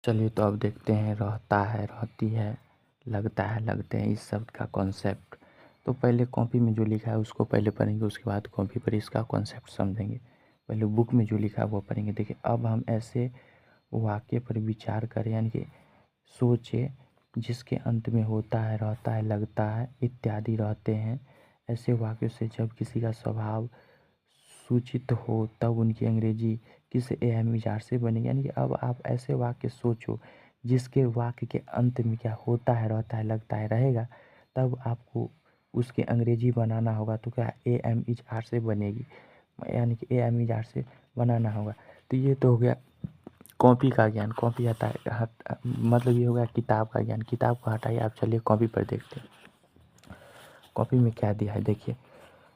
चलिए तो अब देखते हैं रहता है, रहती है, लगता है, लगते हैं इस शब्द का कॉन्सेप्ट। तो पहले कॉपी में जो लिखा है उसको पहले पढ़ेंगे, उसके बाद कॉपी पर इसका कॉन्सेप्ट समझेंगे। पहले बुक में जो लिखा है वो पढ़ेंगे। देखिए अब हम ऐसे वाक्य पर विचार करें, यानी कि सोचे जिसके अंत में होता है, रहता है, लगता है इत्यादि रहते हैं। ऐसे वाक्यों से जब किसी का स्वभाव सूचित हो तब उनकी अंग्रेजी किस अहम विचार से बनेगी। यानी कि अब आप ऐसे वाक्य सोचो जिसके वाक्य के अंत में क्या होता है, रहता है, लगता है रहेगा, तब आपको उसके अंग्रेजी बनाना होगा। तो क्या एम इज आर से बनेगी, यानी कि एम इज आर से बनाना होगा। तो ये तो हो गया कॉपी का ज्ञान। कॉपी मतलब ये हो गया किताब का ज्ञान। किताब को हटाइए, आप चलिए कॉपी पर देखते हैं। कॉपी में क्या दिया है देखिए।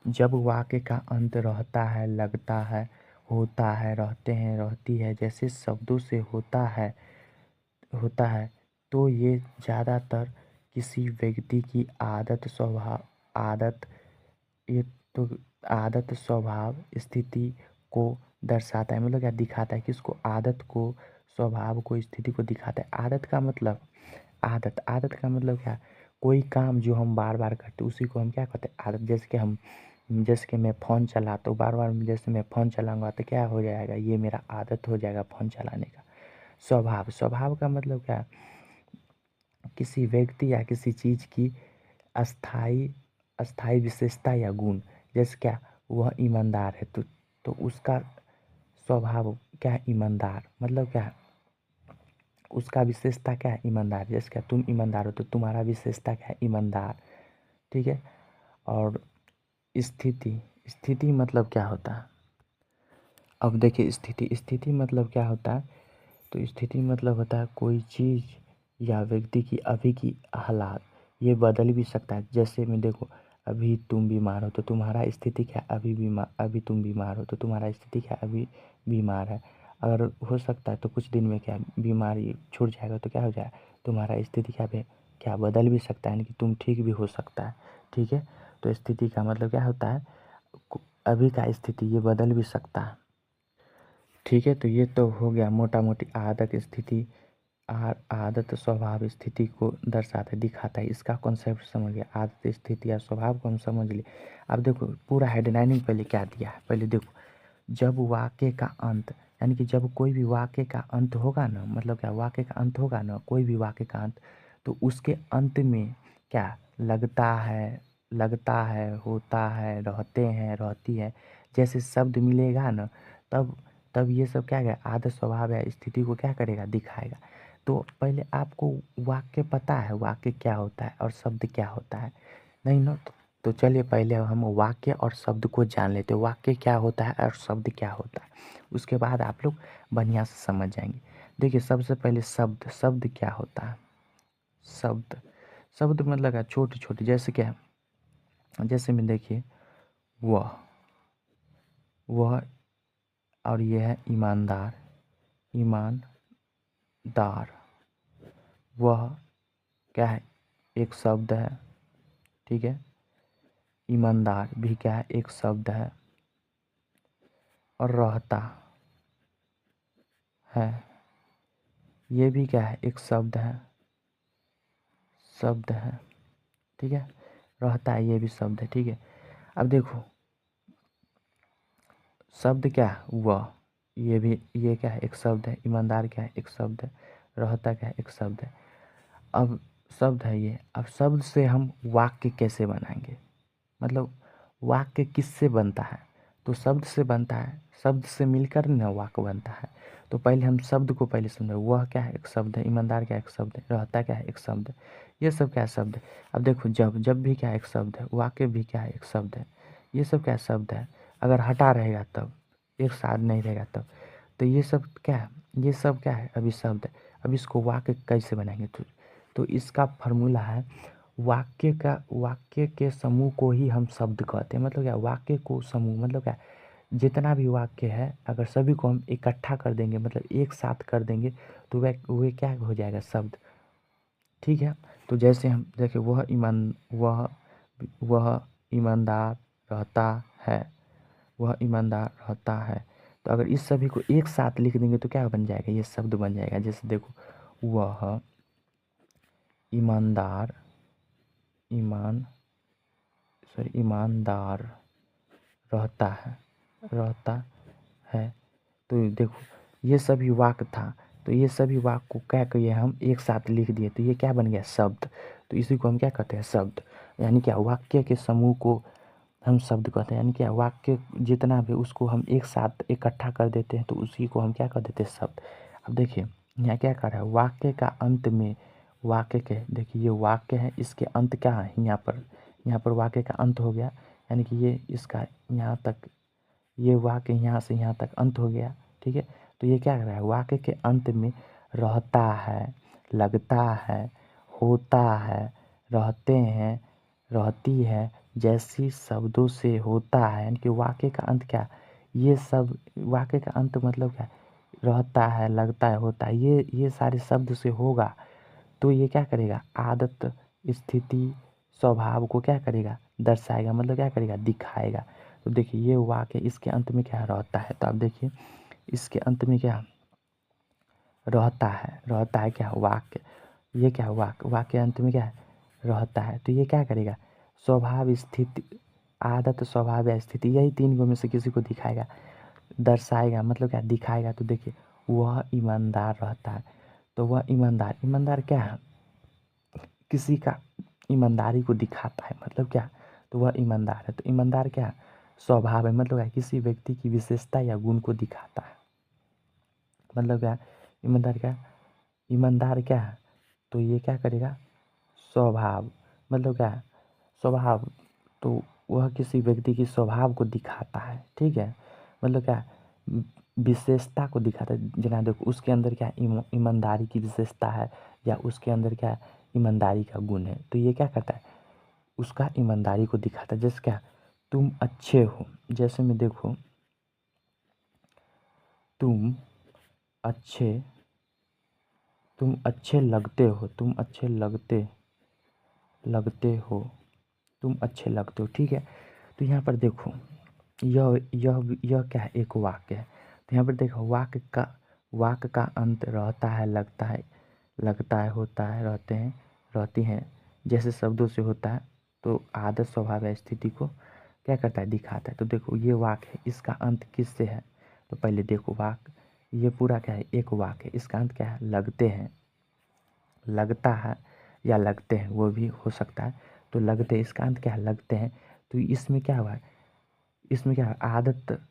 जब वाक्य का अंत रहता है, लगता है, होता है, रहते हैं, रहती है जैसे शब्दों से होता है तो ये ज़्यादातर किसी व्यक्ति की ये तो आदत, स्वभाव, स्थिति को दर्शाता है। मतलब क्या दिखाता है, किसको? आदत को, स्वभाव को, स्थिति को दिखाता है। आदत का मतलब क्या? कोई काम जो हम बार बार करते हैं उसी को हम क्या कहते हैं? आदत। जैसे कि मैं फ़ोन चलाता हूँ बार बार, जैसे मैं फ़ोन चलाऊँगा तो क्या हो जाएगा, ये मेरा आदत हो जाएगा फ़ोन चलाने का। स्वभाव का मतलब क्या? किसी व्यक्ति या किसी चीज़ की अस्थाई अस्थाई विशेषता या गुण। जैसे क्या? वह ईमानदार है तो उसका स्वभाव क्या है? ईमानदार। मतलब क्या? उसका विशेषता क्या है? ईमानदार। जैसे क्या तुम ईमानदार हो तो तुम्हारा विशेषता क्या है? ईमानदार। ठीक है। और स्थिति मतलब क्या होता है? अब देखिए स्थिति मतलब क्या होता है? तो स्थिति मतलब होता है कोई चीज़ या व्यक्ति की अभी की हालात, ये बदल भी सकता है। जैसे में देखो, अभी तुम बीमार हो तो तुम्हारा स्थिति क्या है? अभी तुम बीमार हो तो तुम्हारा स्थिति क्या है? अभी बीमार है। अगर हो सकता है तो कुछ दिन में क्या बीमारी छूट जाएगा तो क्या हो जाएगा, तुम्हारा स्थिति क्या बदल भी सकता है, यानी कि तुम ठीक भी हो सकता है। ठीक है। तो स्थिति का मतलब क्या होता है? अभी का स्थिति ये बदल भी सकता है। ठीक है। तो ये तो हो गया मोटा मोटी आदत स्वभाव स्थिति को दर्शाता है, दिखाता है। इसका कॉन्सेप्ट समझ गया। आदत, स्थिति या स्वभाव को हम समझ लिए। अब देखो पूरा हेडलाइनिंग पहले क्या दिया है, पहले देखो। जब वाक्य का अंत, यानी कि जब कोई भी वाक्य का अंत होगा ना, मतलब क्या वाक्य का अंत होगा ना, कोई भी वाक्य का अंत, तो उसके अंत में क्या लगता है, होता है, रहते हैं, रहती है जैसे शब्द मिलेगा ना, तब तब ये सब क्या है? आदत, स्वभाव या स्थिति को क्या करेगा? दिखाएगा। तो पहले आपको वाक्य पता है, वाक्य क्या होता है और शब्द क्या होता है? नहीं ना? तो चलिए पहले हम वाक्य और शब्द को जान लेते हैं। वाक्य क्या होता है और शब्द क्या होता है, उसके बाद आप लोग बढ़िया से समझ जाएंगे। देखिए सबसे पहले शब्द क्या होता है? शब्द शब्द मतलब क्या? छोटे छोटे। जैसे क्या? जैसे में देखिए वह वह और यह है ईमानदार। ईमानदार। वह क्या है? एक शब्द है। ठीक है। ईमानदार भी क्या है? एक शब्द है। और रहता है, ये भी क्या है? एक शब्द है। ठीक है। रहता है, ये भी शब्द है। ठीक है। अब देखो शब्द क्या है? वह, ये क्या है? एक शब्द है। ईमानदार क्या है? एक शब्द है। रहता क्या है? एक शब्द है। अब शब्द है ये। अब शब्द से हम वाक्य कैसे बनाएंगे? मतलब वाक्य किससे बनता है? तो शब्द से बनता है। शब्द से मिलकर ना वाक्य बनता है। तो पहले हम शब्द को पहले समझे। वह क्या है? एक शब्द है। ईमानदार क्या है? एक शब्द है। रहता क्या है? एक शब्द है। ये सब क्या है? शब्द है। अब देखो जब भी क्या है? एक शब्द है। वाक्य भी क्या है? एक शब्द है। ये सब क्या है? शब्द है। अगर हटा रहेगा तब, एक साथ नहीं रहेगा तब, तो ये सब क्या है? ये सब क्या है? अभी शब्द है। अब इसको वाक्य कैसे बनाएंगे? तो इसका फॉर्मूला है, वाक्य के समूह को ही हम शब्द कहते हैं। मतलब क्या? वाक्य को समूह मतलब क्या? जितना भी वाक्य है अगर सभी को हम इकट्ठा कर देंगे, मतलब एक साथ कर देंगे, तो वह क्या हो जाएगा? शब्द। ठीक है। तो जैसे हम देखिए वह ईमानदार रहता है। वह ईमानदार रहता है। तो अगर इस सभी को एक साथ लिख देंगे तो क्या बन जाएगा? ये शब्द बन जाएगा। जैसे देखो वह ईमानदार रहता है। तो देखो ये सभी वाक्य था, तो ये सभी वाक्य को क्या करिए हम एक साथ लिख दिए, तो ये क्या बन गया? शब्द। तो इसी को हम क्या कहते हैं? शब्द। यानी क्या? वाक्य के समूह को हम शब्द कहते हैं। यानी क्या? वाक्य जितना भी उसको हम एक साथ इकट्ठा कर देते हैं तो उसी को हम क्या कर देते हैं? शब्द। अब देखिए यहाँ क्या कर रहा है? वाक्य का अंत में वाक्य के, देखिए ये वाक्य है, इसके अंत क्या है? यहाँ पर वाक्य का अंत हो गया, यानी कि ये इसका यहाँ तक, ये वाक्य यहाँ से यहाँ तक अंत हो गया। ठीक है, तो ये क्या कर रहा है? वाक्य के अंत में रहता है, लगता है, होता है, रहते हैं, रहती है जैसी शब्दों से होता है। यानी कि वाक्य का अंत क्या? ये सब वाक्य का अंत मतलब क्या? रहता है, लगता है, होता है, ये सारे शब्द से होगा। तो ये क्या करेगा? आदत, स्थिति, स्वभाव को क्या करेगा? दर्शाएगा, मतलब क्या करेगा? दिखाएगा। तो देखिए ये वाक्य इसके अंत में क्या रहता है? तो आप देखिए इसके अंत में क्या रहता है क्या? वाक्य। ये क्या? वाक्य अंत में क्या है? रहता है। तो ये क्या करेगा? स्वभाव, स्थिति, आदत, स्वभाव या स्थिति, यही तीन में से किसी को दिखाएगा, दर्शाएगा, मतलब क्या? दिखाएगा। तो देखिए वह ईमानदार रहता है, तो वह ईमानदार क्या है? किसी का ईमानदारी को दिखाता है, मतलब क्या? तो वह ईमानदार है। तो ईमानदार क्या है? स्वभाव है, मतलब क्या? किसी व्यक्ति की विशेषता या गुण को दिखाता है, मतलब क्या? ईमानदार क्या है? तो ये क्या करेगा? स्वभाव, मतलब क्या है? स्वभाव। तो वह किसी व्यक्ति की स्वभाव को दिखाता है। ठीक है, मतलब क्या? विशेषता को दिखाता है। जना देखो उसके अंदर क्या ईमानदारी की विशेषता है, या उसके अंदर क्या ईमानदारी का गुण है। तो ये क्या करता है? उसका ईमानदारी को दिखाता है। जैसे क्या? तुम अच्छे हो, जैसे में देखो तुम अच्छे लगते हो, तुम अच्छे लगते हो। ठीक है, तो यहाँ पर देखो यह क्या है? एक वाक्य है। तो यहाँ पर देखो वाक्य का अंत रहता है, लगता है, होता है, रहते हैं, रहती हैं जैसे शब्दों से होता है। तो आदत, स्वभाव या स्थिति को क्या करता है? दिखाता है। तो देखो ये वाक्य है, इसका अंत किससे है? तो पहले देखो वाक्य, ये पूरा क्या है? एक वाक्य है, इसका अंत क्या है? लगते हैं, लगता है या लगते हैं, वो भी हो सकता है। तो लगते, इसका अंत क्या है? लगते हैं। तो इसमें क्या हुआ है? इसमें क्या है? आदत,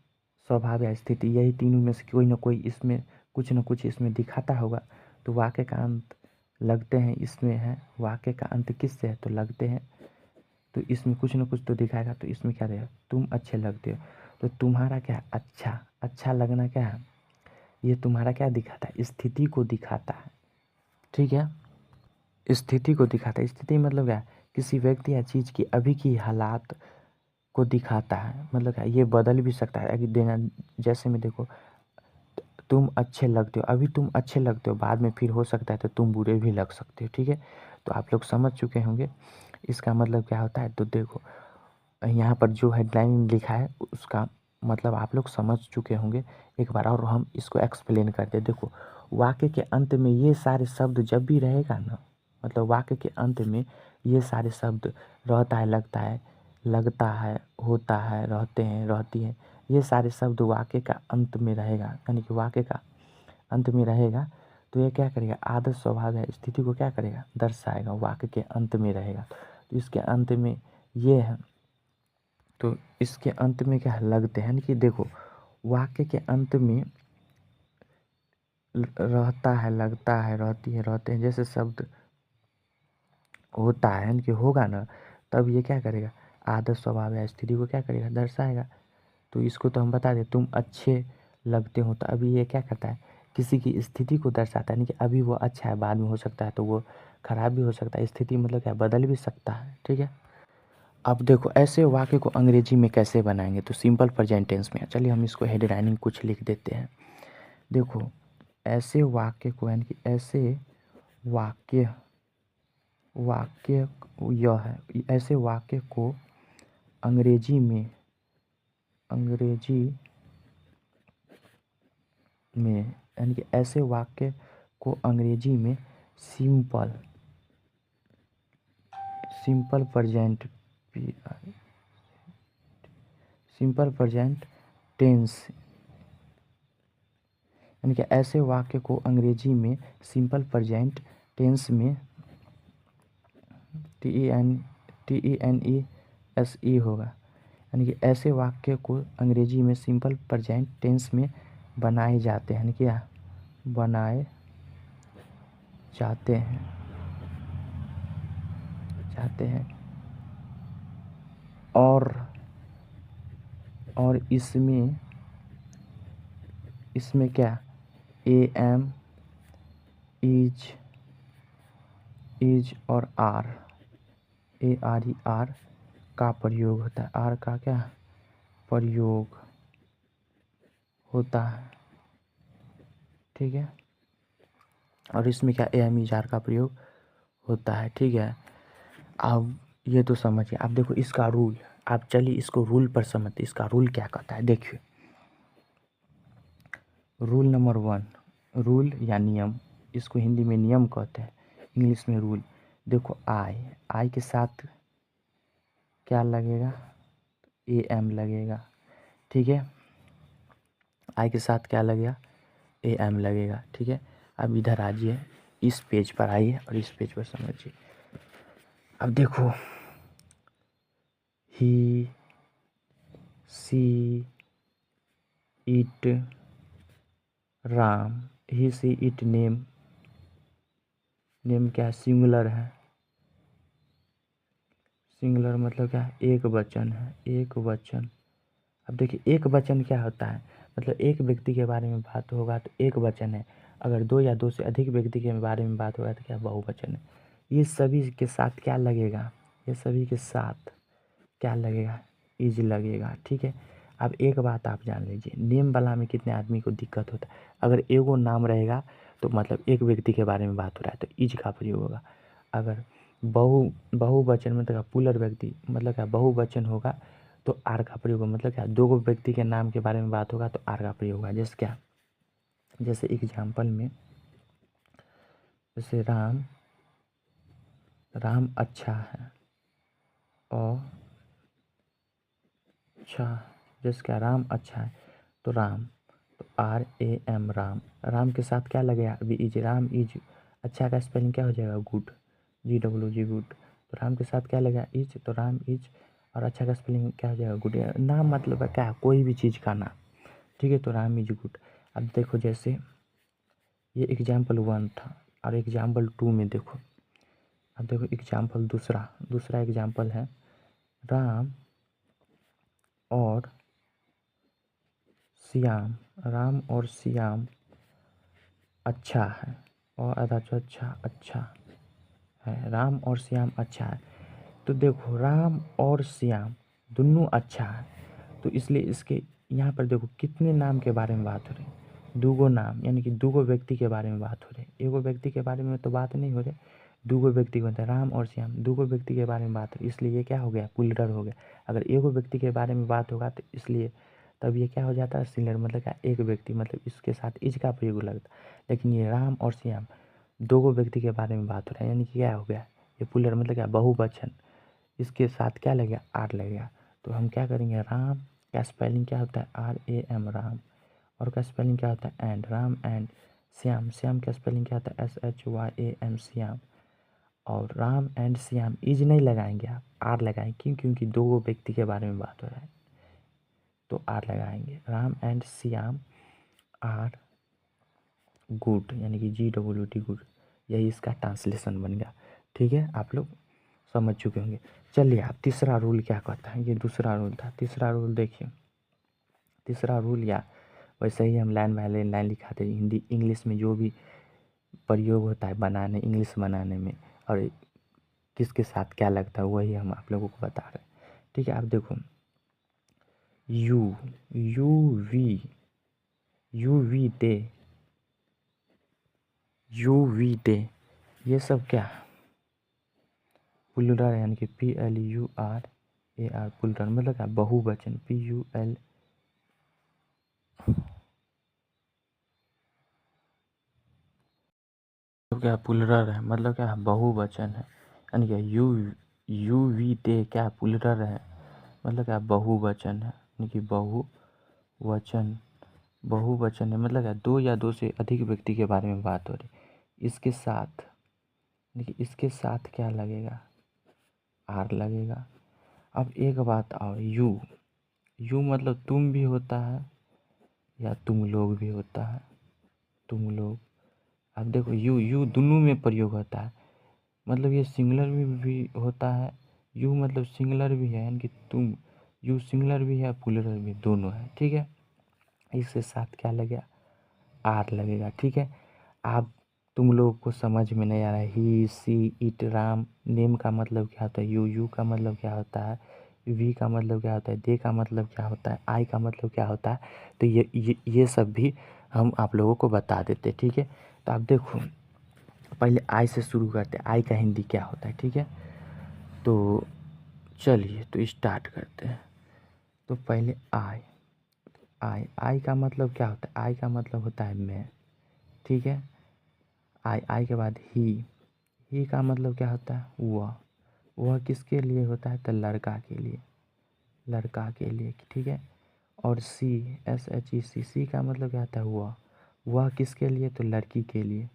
स्वभाव या स्थिति, यही तीनों में से कोई ना कोई इसमें कुछ न कुछ इसमें दिखाता होगा। तो वाक्य का अंत लगते हैं इसमें है, वाक्य का अंत किससे है? तो लगते हैं। तो इसमें कुछ न कुछ तो दिखाएगा। तो इसमें क्या रहेगा? तुम अच्छे लगते हो। तो तुम्हारा क्या है? अच्छा लगना क्या है? ये तुम्हारा क्या दिखाता है? स्थिति को दिखाता है। ठीक है, स्थिति को दिखाता है। स्थिति मतलब क्या? किसी व्यक्ति या चीज़ की अभी की हालात को दिखाता है, मतलब क्या? ये बदल भी सकता है अगर देना। जैसे में देखो तुम अच्छे लगते हो, अभी तुम अच्छे लगते हो, बाद में फिर हो सकता है तो तुम बुरे भी लग सकते हो। ठीक है, तो आप लोग समझ चुके होंगे इसका मतलब क्या होता है। तो देखो यहाँ पर जो हेडलाइन लिखा है उसका मतलब आप लोग समझ चुके होंगे। एक बार और हम इसको एक्सप्लेन करते हैं। देखो वाक्य के अंत में ये सारे शब्द जब भी रहेगा ना, मतलब वाक्य के अंत में ये सारे शब्द रहता है, लगता है, होता है, रहते हैं, रहती है, ये सारे शब्द वाक्य का अंत में रहेगा, यानी कि वाक्य का अंत में रहेगा। तो ये क्या करेगा? आदत, स्वभाव या स्थिति को क्या करेगा? दर्शाएगा, वाक्य के अंत में रहेगा। तो इसके अंत में ये है, तो इसके अंत में क्या है? लगते हैं। यानी कि देखो वाक्य के अंत में रहता है, लगता है, रहती है, रहते हैं जैसे शब्द होता है, यानी कि होगा ना, तब ये क्या करेगा? आदत, स्वभाव या स्थिति को क्या करेगा? दर्शाएगा। तो इसको तो हम बता दें तुम अच्छे लगते हो, तो अभी ये क्या करता है? किसी की स्थिति को दर्शाता है, यानी कि अभी वो अच्छा है, बाद में हो सकता है तो वो खराब भी हो सकता है। स्थिति मतलब क्या? बदल भी सकता है। ठीक है, अब देखो ऐसे वाक्य को अंग्रेजी में कैसे बनाएंगे? तो सिंपल प्रेजेंट टेंस में। चलिए हम इसको हेडलाइनिंग कुछ लिख देते हैं। देखो ऐसे वाक्य को, यानी कि ऐसे वाक्य वाक्य यह है, ऐसे वाक्य को अंग्रेजी में यानी कि ऐसे वाक्य को अंग्रेजी में सिंपल प्रेजेंट टेंस, यानी कि ऐसे वाक्य को अंग्रेजी में सिंपल प्रेजेंट टेंस में TENSE होगा, यानी कि ऐसे वाक्य को अंग्रेजी में सिंपल प्रेजेंट टेंस में बनाए जाते हैं, यानी क्या बनाए जाते हैं और इसमें क्या AM इज और ARE का प्रयोग होता है, आर का क्या प्रयोग होता है, ठीक है। और इसमें क्या AM इज आर का प्रयोग होता है, ठीक है। अब ये तो समझिए। आप देखो इसका रूल, आप चलिए इसको रूल पर समझते, इसका रूल क्या कहता है। देखिए रूल नंबर 1, रूल या नियम, इसको हिंदी में नियम कहते हैं, इंग्लिश में रूल। देखो आई के साथ क्या लगेगा, AM लगेगा, ठीक है। आई के साथ क्या लगेगा, AM लगेगा, ठीक है। अब इधर आइए, इस पेज पर आइए और इस पेज पर समझिए। अब देखो he she it Ram, he she it name क्या सिंगुलर है, सिंगुलर मतलब क्या एक वचन है, एक वचन। अब देखिए एक वचन क्या होता है, मतलब एक व्यक्ति के बारे में बात होगा तो एक वचन है, अगर दो या दो से अधिक व्यक्ति के बारे में बात होगा तो क्या बहुवचन है। ये सभी के साथ क्या लगेगा, ये सभी के साथ क्या लगेगा, इज लगेगा, ठीक है। अब एक बात आप जान लीजिए, नेम वाला में कितने आदमी को दिक्कत होता है, अगर एगो नाम रहेगा तो मतलब एक व्यक्ति के बारे में बात हो रहा है तो इज का प्रयोग होगा। अगर बहुवचन मतलब पुलर व्यक्ति मतलब क्या बहुवचन होगा तो आर का प्रयोग होगा, मतलब क्या दो व्यक्ति के नाम के बारे में बात होगा तो आर का प्रयोग होगा। जैसे क्या, जैसे एग्जाम्पल में, जैसे राम अच्छा है और अच्छा, जैसे क्या राम अच्छा है तो राम, तो RAM राम के साथ क्या लगेगा अभी इज, राम इज, अच्छा का स्पेलिंग क्या हो जाएगा गुड, GWG गुड। तो राम के साथ क्या लगेगा इज, तो राम इज, और अच्छा का स्पेलिंग क्या हो जाएगा गुड। नाम मतलब क्या कोई भी चीज़ का नाम, ठीक है। तो राम इज गुड। अब देखो जैसे ये एग्जाम्पल 1 था और एग्जाम्पल 2 में देखो, अब देखो एग्जाम्पल दूसरा एग्जाम्पल है राम और श्याम अच्छा है, और अच्छा है, राम और श्याम अच्छा है। तो देखो राम और श्याम दोनों अच्छा है, तो इसलिए इसके यहाँ पर देखो कितने नाम के बारे में बात हो रही है, दूगो नाम, यानी कि दूगो व्यक्ति के बारे में बात हो रही है। एगो व्यक्ति के बारे में तो बात नहीं हो रही, दूगो व्यक्ति को बताया राम और श्याम दूगो व्यक्ति के बारे में बात हो रही, इसलिए ये क्या हो गया पुल्लर हो गया। अगर एगो व्यक्ति के बारे में बात होगा तो इसलिए तब ये क्या हो जाता है सिंगुलर, मतलब क्या एक व्यक्ति, मतलब इसके साथ इज का प्रयोग लगता। लेकिन ये राम और श्याम दो व्यक्ति के बारे में बात हो रहा है, यानी कि क्या हो गया ये पुल्लर, मतलब क्या बहुवचन, इसके साथ क्या लगेगा आर लगेगा। तो हम क्या करेंगे, राम का स्पेलिंग क्या होता है RAM राम, और का स्पेलिंग क्या होता है एंड, राम एंड श्याम का स्पेलिंग क्या होता है SHYAM श्याम। और राम एंड श्याम इज नहीं लगाएंगे आप, आर लगाएंगे, क्यों, क्योंकि दो व्यक्ति के बारे में बात हो रहा है तो आर लगाएंगे। Ram and Shyam are good, यानी कि GWD गुड, यही इसका ट्रांसलेशन बन गया, ठीक है। आप लोग समझ चुके होंगे। चलिए आप तीसरा रूल क्या कहता है, ये दूसरा रूल था। तीसरा रूल देखिए, तीसरा रूल या वैसे ही हम लाइन बाय लाइन लिखाते हैं, हिंदी इंग्लिश में जो भी प्रयोग होता है बनाने, इंग्लिश बनाने में, और किसके साथ क्या लगता है वही हम आप लोगों को बता रहे हैं, ठीक है। आप देखो वी डे, ये सब क्या पुल्लर, यानी कि PLURAR पुल्लर, मतलब क्या बहुवचन PUL तो क्या प्लुरल है, मतलब क्या बहुवचन है, यानी क्या यू वी दे क्या प्लुरल है, मतलब क्या बहुवचन है, यानी कि बहुवचन बहुवचन है, मतलब क्या दो या दो से अधिक व्यक्ति के बारे में बात हो रही। इसके साथ, देखिए इसके साथ क्या लगेगा, आर लगेगा। अब एक बात आओ, यू मतलब तुम भी होता है या तुम लोग भी होता है, तुम लोग। अब देखो यू दोनों में प्रयोग होता है, मतलब ये सिंगुलर में भी होता है, यू मतलब सिंगुलर भी है, यानी कि तुम, यू सिंगुलर भी है प्लुरल भी, दोनों है, ठीक है। इसके साथ क्या लगेगा, आर लगेगा, ठीक है। आप तुम लोगों को समझ में नहीं आ रहा है, ही सी इट राम, नेम का मतलब क्या होता है, यू का मतलब क्या होता है, वी का मतलब क्या होता है, दे का मतलब क्या होता है, आई का मतलब क्या होता है, तो ये सब भी हम आप लोगों को बता देते, ठीक है। तो आप देखो पहले आई से शुरू करते हैं, आई का हिंदी क्या होता है, ठीक है। तो चलिए तो स्टार्ट करते हैं। तो पहले आई, आई का मतलब क्या होता है, आई का मतलब होता है मैं, ठीक है। आई के बाद ही का मतलब क्या होता है, वह किसके लिए होता है, तो लड़का के लिए, लड़का के लिए, ठीक है। और सी, सी का मतलब क्या होता है, वह किसके लिए, तो लड़की के लिए,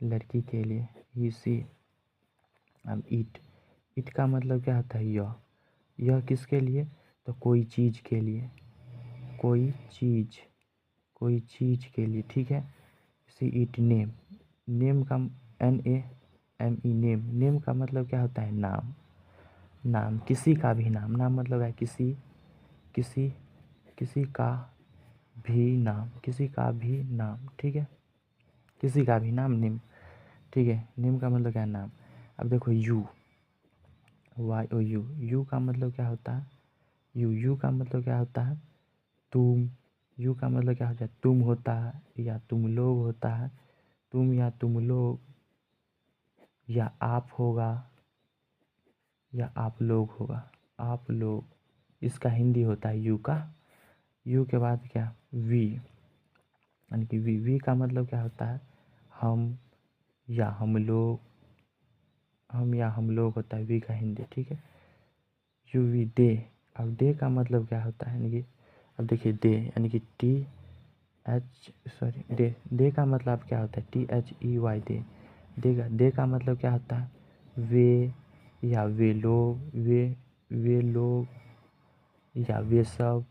लड़की के लिए, ही सी। अब इट का मतलब क्या होता है, यह किसके लिए, तो कोई चीज़ के लिए, कोई चीज़, कोई चीज़ के लिए, ठीक है। सी इट नेम, नेम का NAME नेम, नेम का मतलब क्या होता है, नाम, नाम किसी का भी नाम, नाम मतलब है किसी, किसी किसी का भी नाम, किसी का भी नाम, ठीक है। किसी का भी नाम नेम, ठीक है। नेम का मतलब क्या है, नाम। अब देखो यू का मतलब क्या होता है, यू का मतलब क्या होता है, तुम। यू का मतलब क्या होता है, तुम होता है या तुम लोग होता है, तुम या तुम लोग या आप होगा या आप लोग होगा, आप लोग। इसका हिंदी होता है यू का। यू के बाद क्या, वी, यानी कि वी का मतलब क्या होता है, हम या हम लोग, हम या हम लोग होता है वी का हिंदी, ठीक है। यू वी दे। अब दे का मतलब क्या होता है, यानी कि अब देखिए दे, यानी कि दे का मतलब क्या होता है, THEY दे। दे का मतलब क्या होता है, वे या वे लोग, वे लोग या वे सब।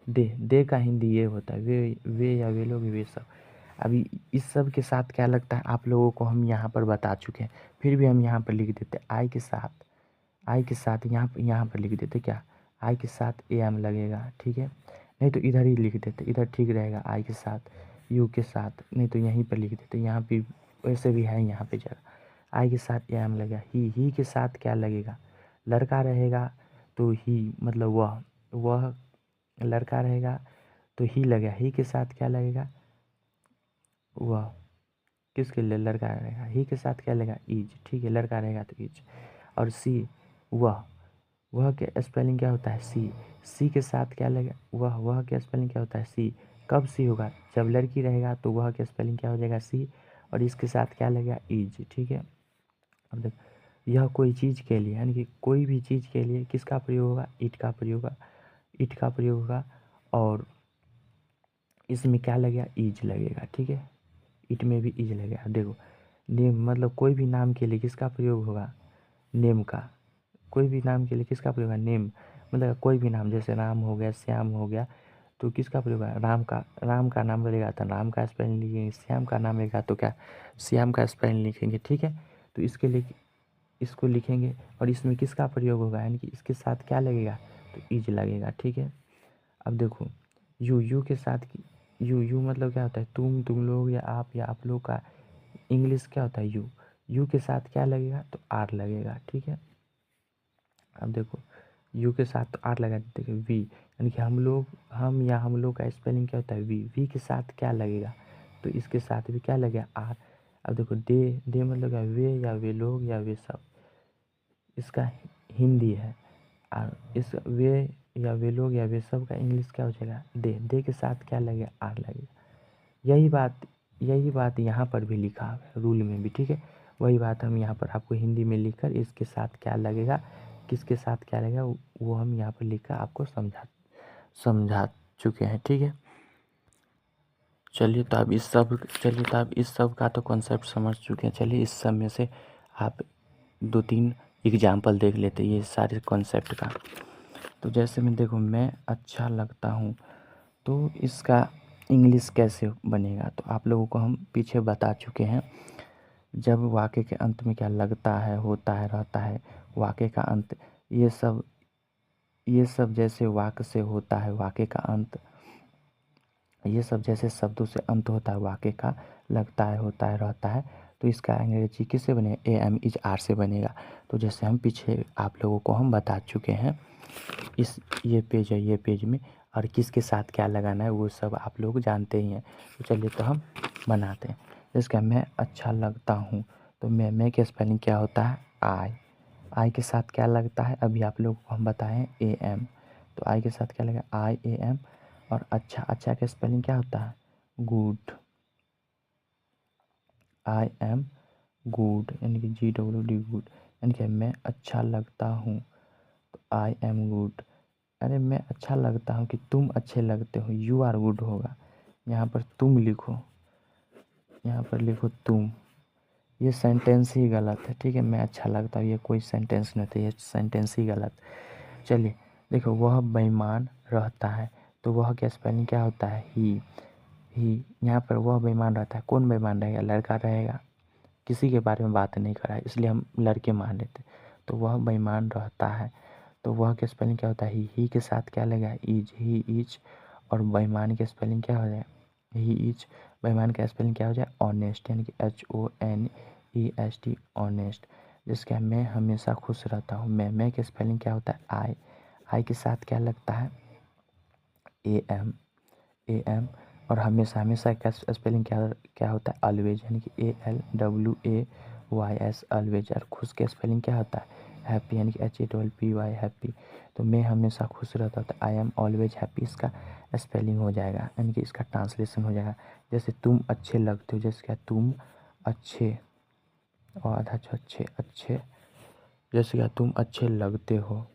दे का हिंदी ये होता है, वे या वे लोग, वे सब। अभी इस सब के साथ क्या लगता है आप लोगों को, हम यहाँ पर बता चुके हैं, फिर भी हम यहाँ पर लिख देते आई के साथ, आई के साथ यहाँ पर लिख देते क्या, आई के साथ AM लगेगा, ठीक है। नहीं तो इधर ही लिख देते, इधर ठीक रहेगा, आई के साथ यू के साथ, नहीं तो यहीं पर लिख देते, यहाँ भी वैसे भी है यहाँ पे जगह। आई के साथ AM लगेगा, ही के साथ क्या लगेगा, लड़का रहेगा तो ही, मतलब वह लड़का रहेगा तो ही लगेगा, ही के साथ क्या लगेगा, वह किसके लिए, लड़का रहेगा, ही के साथ क्या लगेगा, इज, ठीक है, लड़का रहेगा तो इज। और सी, वह के स्पेलिंग क्या होता है, सी के साथ क्या लगेगा, वह के स्पेलिंग क्या होता है, सी। कब सी होगा, जब लड़की रहेगा तो वह के स्पेलिंग क्या हो जाएगा, सी। और इसके साथ क्या लगेगा, इज, ठीक है। अब देखो यह कोई चीज़ के लिए, यानी कि कोई भी चीज़ के लिए किसका प्रयोग होगा, इट का प्रयोग होगा, इट का प्रयोग होगा। और इसमें क्या लगेगा, इज लगेगा, ठीक है। इट में भी इज लगेगा। देखो नेम मतलब कोई भी नाम के लिए किसका प्रयोग होगा, नेम का। कोई भी नाम के लिए किसका प्रयोग होगा, नेम। मतलब कोई भी नाम, जैसे राम हो गया, श्याम हो गया, तो किसका प्रयोग है, राम का नाम रहेगा तो राम का स्पेलिंग लिखेंगे, श्याम का नाम रहेगा तो क्या, श्याम का स्पेलिंग लिखेंगे, ठीक है। तो इसके लिए इसको लिखेंगे, और इसमें किसका प्रयोग होगा, यानी कि इसके साथ क्या लगेगा, तो इज लगेगा, ठीक है। अब देखो यू के साथ यू मतलब क्या होता है, तुम लोग या आप लोग का इंग्लिश क्या होता है, यू के साथ क्या लगेगा, तो आर लगेगा, ठीक है। अब देखो यू के साथ तो आर लगा देते, वी, यानी कि हम लोग, हम या हम लोग का स्पेलिंग क्या होता है, वी के साथ क्या लगेगा, तो इसके साथ भी क्या लगेगा, आर। अब देखो दे मतलब क्या, वे या वे लोग या वे सब, इसका हिंदी है। और इस वे या वे लोग या वे सब का इंग्लिश क्या हो जाएगा, दे के साथ क्या लगेगा, आर लगेगा। यही बात यही बात यहाँ पर भी लिखा है रूल में भी, ठीक है। वही बात हम यहाँ पर आपको हिंदी में लिखकर इसके साथ क्या लगेगा, किसके साथ क्या लगेगा, वो हम यहाँ पर लिखकर आपको समझा चुके हैं, ठीक है। चलिए तो आप इस सब का तो कॉन्सेप्ट समझ चुके हैं। चलिए इस सब में से आप 2-3 एग्जाम्पल देख लेते हैं ये सारे कॉन्सेप्ट का। तो जैसे मैं देखो, मैं अच्छा लगता हूँ, तो इसका इंग्लिश कैसे बनेगा, तो आप लोगों को हम पीछे बता चुके हैं। जब वाक्य के अंत में क्या लगता है, होता है, रहता है, वाक्य का अंत, ये सब जैसे वाक्य से होता है वाक्य का अंत, ये सब जैसे शब्दों से अंत होता है वाक्य का, लगता है, होता है, रहता है, तो इसका अंग्रेजी किससे बनेगा, am is are से बनेगा। तो जैसे हम पीछे आप लोगों को हम बता चुके हैं, ये पेज है, ये पेज में, और किसके साथ क्या लगाना है वो सब आप लोग जानते ही हैं। तो चलिए तो हम बनाते हैं। जिसका मैं अच्छा लगता हूँ, तो मैं के स्पेलिंग क्या होता है, आई के साथ क्या लगता है, अभी आप लोग को हम बताएं am, तो आई के साथ क्या लगेगा, IAM। और अच्छा का स्पेलिंग क्या होता है, गुड, IM गुड, यानी कि GWD गुड, यानी कि मैं अच्छा लगता हूँ, तो IM गुड। अरे मैं अच्छा लगता हूँ कि तुम अच्छे लगते हो, यू आर गुड होगा। यहाँ पर तुम लिखो, यहाँ पर लिखो तुम, ये सेंटेंस ही गलत है, ठीक है। मैं अच्छा लगता हूँ, ये कोई सेंटेंस नहीं था, ये सेंटेंस ही गलत। चलिए देखो, वह बेईमान रहता है, तो वह क्या स्पेलिंग क्या होता है, ही। यहाँ पर वह बेईमान रहता है, कौन बेईमान रहेगा, लड़का रहेगा, किसी के बारे में बात नहीं कर रहा है, इसलिए हम लड़के मान लेते। तो वह बेईमान रहता है, तो वह के स्पेलिंग क्या होता है, ही के साथ क्या लगेगा, इज, ही इज। और बेईमान के स्पेलिंग क्या हो जाए, ही इज। बेईमान का स्पेलिंग क्या हो जाए, ऑनेस्ट, यानी कि HONEST, ऑनेस्ट। जिसका मैं हमेशा खुश रहता हूँ, मैं के स्पेलिंग क्या होता है, आई के साथ क्या लगता है, AM। और हमेशा का स्पेलिंग क्या होता है, ऑलवेज, यानी कि ALWAYS, ऑलवेज। और खुश का स्पेलिंग क्या होता है, हैप्पी, यानी कि HAPPY, हैप्पी। तो मैं हमेशा खुश रहता हूँ, आई एम ऑलवेज हैप्पी, इसका स्पेलिंग हो जाएगा, यानी कि इसका ट्रांसलेशन हो जाएगा। जैसे तुम अच्छे लगते हो, जैसे क्या तुम अच्छे, और आधा अच्छे, जैसे क्या तुम अच्छे लगते हो,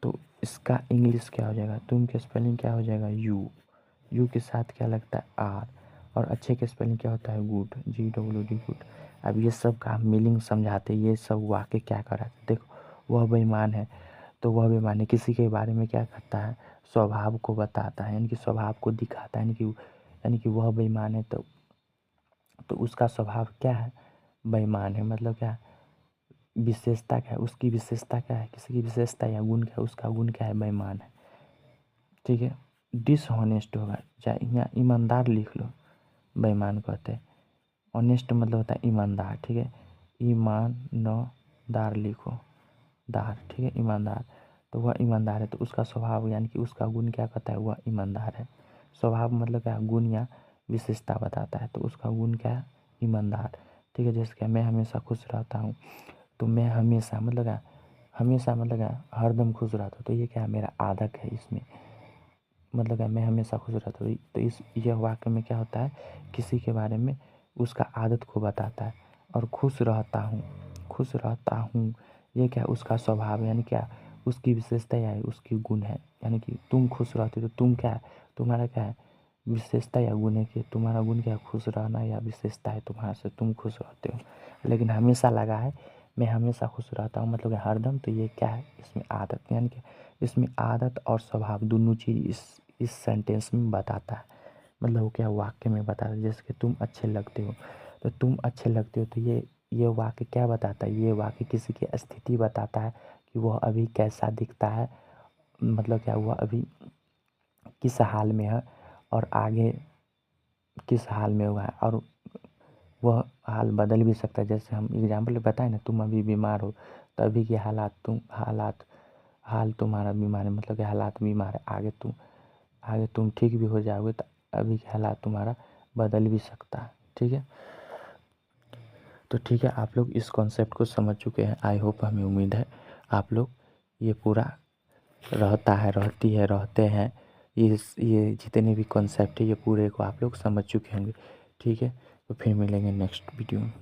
तो इसका इंग्लिश क्या हो जाएगा, तुम के स्पेलिंग क्या हो जाएगा, यू के साथ क्या लगता है, आर। और अच्छे के स्पेलिंग क्या होता है, गुड, GWD गुड। अब ये सब का मीनिंग समझाते, ये सब वाक्य क्या कर रहा है, देखो वह बेईमान है, तो वह बेईमान है किसी के बारे में क्या करता है, स्वभाव को बताता है, यानी कि स्वभाव को दिखाता है, यानी कि वह बेईमान है, तो उसका स्वभाव क्या है, बेईमान है, मतलब क्या, विशेषता क्या है, उसकी विशेषता क्या है, किसी की विशेषता या गुण क्या है, उसका गुण क्या है, बेईमान है, ठीक है। डिसऑनेस्ट होगा, चाहे यहाँ ईमानदार लिख लो, बेईमान कहते हैं। ऑनेस्ट मतलब होता है ईमानदार, ठीक है, ईमानदार लिखो, दार, ठीक है, ईमानदार। तो वह ईमानदार है, तो उसका स्वभाव यानी कि उसका गुण क्या कहता है, वह ईमानदार है। स्वभाव मतलब क्या, गुण या विशेषता बताता है, तो उसका गुण क्या है, ईमानदार, ठीक है। जैसे क्या मैं हमेशा खुश रहता हूँ, तो मैं हमेशा मतलब क्या, हरदम खुश रहता हूँ, तो ये क्या है, मेरा आदत है, इसमें मतलब क्या, मैं हमेशा खुश रहता हूँ, तो यह वाक्य में क्या होता है, किसी के बारे में उसका आदत को बताता है। और खुश रहता हूँ, ये क्या, उसका स्वभाव, यानी क्या, उसकी विशेषता या उसकी गुण है, यानी कि तुम खुश रहते हो, तो तुम क्या है, तुम्हारा क्या है, विशेषता या गुण है, कि तुम्हारा गुण क्या है, खुश रहना, या विशेषता है तुम्हारा से तुम खुश रहते हो। लेकिन हमेशा लगा है, मैं हमेशा खुश रहता हूँ मतलब हरदम, तो ये क्या है, इसमें आदत, यानी कि इसमें आदत और स्वभाव दोनों चीज़ इस सेंटेंस में बताता है, मतलब वो क्या, वाक्य में बताता है। जैसे कि तुम अच्छे लगते हो, तो तुम अच्छे लगते हो, तो ये वाक्य क्या बताता है, ये वाक्य किसी की स्थिति बताता है कि वह अभी कैसा दिखता है, मतलब क्या, वह अभी किस हाल में है, और आगे किस हाल में हुआ है, और वह हाल बदल भी सकता है। जैसे हम एग्जाम्पल बताएं ना, तुम अभी बीमार हो, तो अभी के हाल तुम्हारा बीमार है, मतलब कि हालात बीमार है, आगे तुम ठीक भी हो जाओगे, तो अभी के हालात तुम्हारा बदल भी सकता है, ठीक है। तो ठीक है, आप लोग इस कॉन्सेप्ट को समझ चुके हैं, आई होप, हमें उम्मीद है आप लोग ये पूरा रहता है, रहती है, रहते हैं, ये जितने भी कॉन्सेप्ट है ये पूरे को आप लोग समझ चुके होंगे। ठीक है, तो फिर मिलेंगे नेक्स्ट वीडियो में।